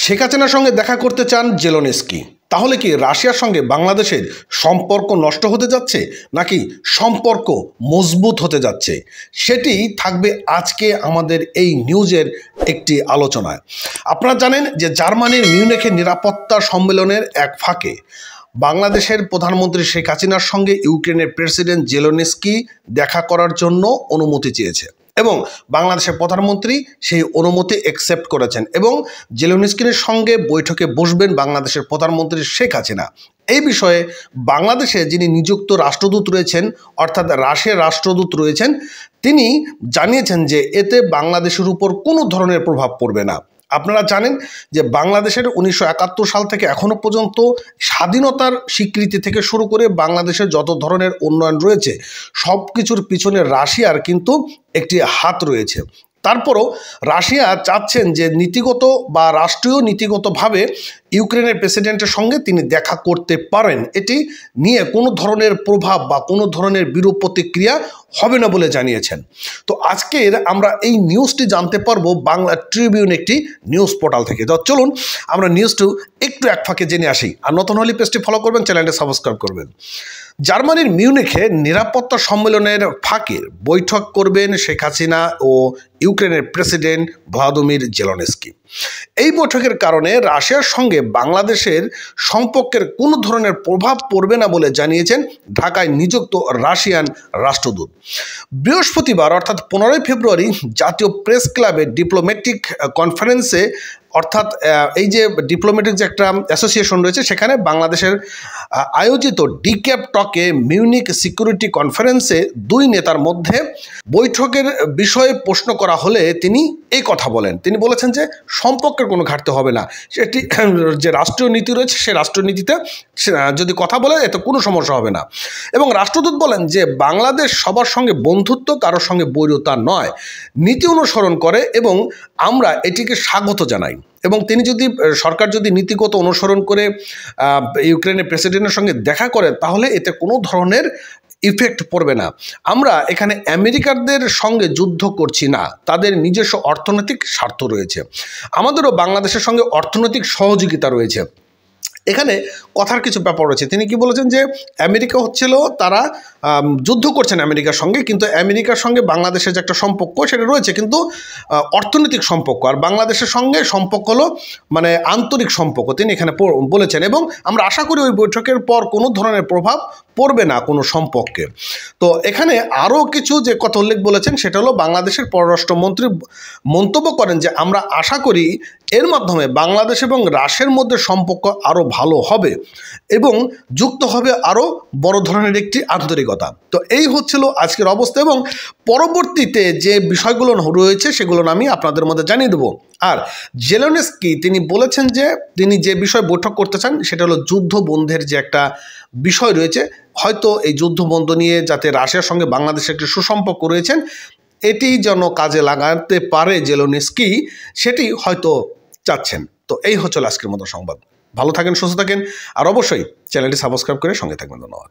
শেখ হাসিনার সঙ্গে দেখা করতে চান জেলেনস্কি। তাহলে কি রাশিয়ার সঙ্গে বাংলাদেশের সম্পর্ক নষ্ট হতে যাচ্ছে নাকি সম্পর্ক মজবুত হতে যাচ্ছে, সেটি থাকবে আজকে আমাদের এই নিউজের একটি আলোচনায়। আপনারা জানেন যে জার্মানির মিউনিখে নিরাপত্তা সম্মেলনের এক ফাঁকে বাংলাদেশের প্রধানমন্ত্রী শেখ হাসিনার সঙ্গে ইউক্রেনের প্রেসিডেন্ট জেলেনস্কি দেখা করার জন্য অনুমতি চেয়েছে এবং বাংলাদেশের প্রধানমন্ত্রী সেই অনুমতি অ্যাকসেপ্ট করেছেন এবং জেলেনস্কির সঙ্গে বৈঠকে বসবেন বাংলাদেশের প্রধানমন্ত্রী শেখ হাসিনা। এই বিষয়ে বাংলাদেশে যিনি নিযুক্ত রাষ্ট্রদূত রয়েছেন, অর্থাৎ রাশিয়ার রাষ্ট্রদূত রয়েছেন, তিনি জানিয়েছেন যে এতে বাংলাদেশের উপর কোনো ধরনের প্রভাব পড়বে না। আপনারা জানেন যে বাংলাদেশের 1971 সাল থেকে এখনও পর্যন্ত স্বাধীনতার স্বীকৃতি থেকে শুরু করে বাংলাদেশের যত ধরনের উন্নয়ন রয়েছে সব কিছুর পিছনে রাশিয়ার কিন্তু একটি হাত রয়েছে। তারপরও রাশিয়া চাচ্ছেন যে নীতিগত বা রাষ্ট্রীয় নীতিগতভাবে ইউক্রেনের প্রেসিডেন্টের সঙ্গে তিনি দেখা করতে পারেন, এটি নিয়ে কোনো ধরনের প্রভাব বা কোনো ধরনের বিরূপ প্রতিক্রিয়া হবে না বলে জানিয়েছেন। তো আজকের আমরা এই নিউজটি জানতে পারবো বাংলা ট্রিবিউন একটি নিউজ পোর্টাল থেকে। তো চলুন আমরা নিউজটি একটু এক ফাঁকে জেনে আসি। আর নতুন হলে পেজটি ফলো করবেন, চ্যানেলটি সাবস্ক্রাইব করবেন। জার্মানির মিউনিখে নিরাপত্তা সম্মেলনের ফাঁকে বৈঠক করবেন শেখ হাসিনা ও ইউক্রেনের প্রেসিডেন্ট ভ্লাদিমির জেলেনস্কি। এই বৈঠকের কারণে রাশিয়ার সঙ্গে বাংলাদেশের সম্পর্কের কোনো ধরনের প্রভাব পড়বে না বলে জানিয়েছেন ঢাকায় নিযুক্ত রাশিয়ান রাষ্ট্রদূত। বৃহস্পতিবার অর্থাৎ 15 ফেব্রুয়ারি জাতীয় প্রেস ক্লাবের ডিপ্লোম্যাটিক কনফারেন্সে, অর্থাৎ এই যে ডিপ্লোম্যাটিক যে একটা অ্যাসোসিয়েশন রয়েছে সেখানে বাংলাদেশের আয়োজিত ডিক্যাপ টকে মিউনিক সিকিউরিটি কনফারেন্সে দুই নেতার মধ্যে বৈঠকের বিষয়ে প্রশ্ন করা হলে তিনি এই কথা বলেন। তিনি বলেছেন যে সম্পর্কের কোনো ঘাটতি হবে না, সেটি যে রাষ্ট্রীয় নীতি রয়েছে সেই রাষ্ট্রীয় নীতিতে যদি কথা বলে এতে কোনো সমস্যা হবে না। এবং রাষ্ট্রদূত বলেন যে বাংলাদেশ সবার সঙ্গে বন্ধুত্ব, কারোর সঙ্গে বৈরতা নয়, নীতি অনুসরণ করে এবং আমরা এটিকে স্বাগত জানাই। এবং তিনি যদি সরকার যদি নীতিগত অনুসরণ করে ইউক্রেনের প্রেসিডেন্টের সঙ্গে দেখা করেন তাহলে এতে কোনো ধরনের ইফেক্ট পড়বে না। আমরা এখানে আমেরিকানদের সঙ্গে যুদ্ধ করছি না, তাদের নিজস্ব অর্থনৈতিক স্বার্থ রয়েছে, আমাদেরও বাংলাদেশের সঙ্গে অর্থনৈতিক সহযোগিতা রয়েছে। এখানে কথার কিছু ব্যাপার রয়েছে। তিনি কি বলেছেন যে আমেরিকা হচ্ছিল তারা যুদ্ধ করছেন আমেরিকার সঙ্গে, কিন্তু আমেরিকার সঙ্গে বাংলাদেশের যে একটা সম্পর্ক সেটা রয়েছে কিন্তু অর্থনৈতিক সম্পর্ক, আর বাংলাদেশের সঙ্গে সম্পর্ক হলো মানে আন্তরিক সম্পর্ক, তিনি এখানে বলেছেন। এবং আমরা আশা করি ওই বৈঠকের পর কোনো ধরনের প্রভাব পড়বে না কোনো সম্পর্কে। তো এখানে আরও কিছু যে কথা উল্লেখ বলেছেন সেটা হলো বাংলাদেশের পররাষ্ট্রমন্ত্রী মন্তব্য করেন যে আমরা আশা করি এর মাধ্যমে বাংলাদেশ এবং রাশিয়ার মধ্যে সম্পর্ক আরও ভালো হবে এবং যুক্ত হবে আরও বড় ধরনের একটি আন্তরিকতা। তো এই হচ্ছিল আজকের অবস্থা এবং পরবর্তীতে যে বিষয়গুলো রয়েছে সেগুলো আমি আপনাদের মধ্যে জানিয়ে দেবো। আর জেলেনস্কি তিনি বলেছেন যে তিনি যে বিষয় বৈঠক করতে চান সেটা হলো যুদ্ধ বন্ধের যে একটা বিষয় রয়েছে, হয়তো এই যুদ্ধ বন্ধ নিয়ে যাতে রাশিয়ার সঙ্গে বাংলাদেশের একটি সুসম্পর্ক রয়েছেন এটি যেন কাজে লাগাতে পারে জেলেনস্কি, সেটি হয়তো চাচ্ছেন। তো এই হচ্ছে আজকের মতো সংবাদ। ভালো থাকেন, সুস্থ থাকেন, আর অবশ্যই চ্যানেলটি সাবস্ক্রাইব করে সঙ্গে থাকবেন। ধন্যবাদ।